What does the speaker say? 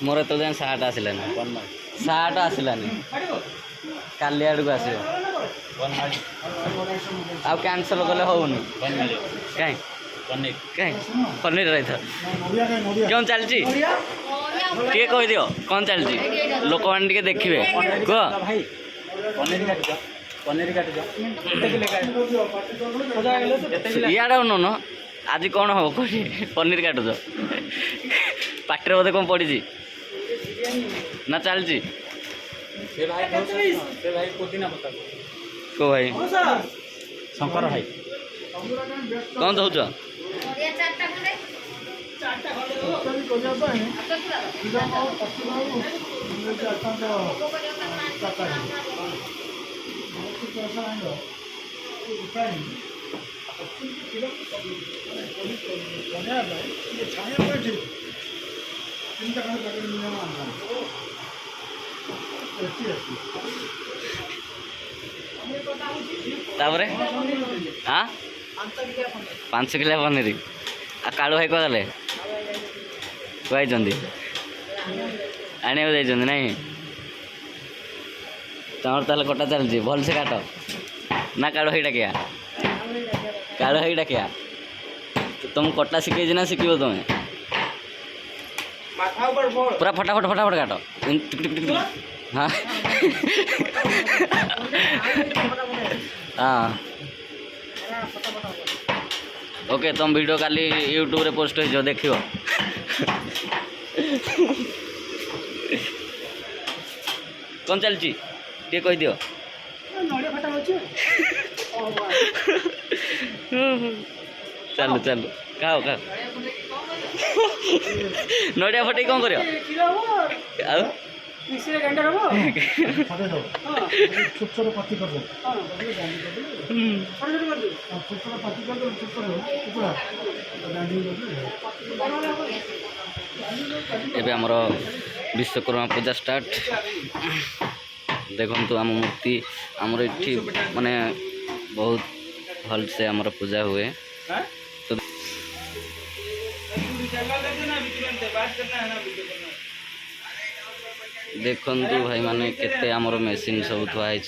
मोर तो जाए shirt आसलानी shirt आसलानी काली आड़ को आस कैंसल कले होनी कहीं कहीं पनीर रही था क्यों चलती टे कह दियो कौन चलती लोक मैंने देखिए कह इे नुन आज कौन हम कौन पनीर काटुच पाटे बोधे कौन पड़ी ना चलती को भाई शंकर भाई कौन दौच तापरे हाँ 5 किलो पनीर आ कालू भाई कहले कही आने नहीं तमर ताल कटा चलती भल से काट ना कालू भाई डाकिया कालू भाई डाकिया तुम कटा शिखे ना शिखब तुम्हें पूरा फटाफट फटाफट काट हाँ हाँ ओके तुम वीडियो काली यूट्यूब रे पोस्ट हो देखियो कौन चलची टे कह दियो चलो चलो खाओ खाओ नड़िया फटे कौन करियो एबे हमर विश्वकर्मा पूजा स्टार्ट देखु आम मूर्ति आमर ये माने बहुत भल से आमर पूजा हुए तो देखु भाई माने केते आमर मेसीन सब थुआई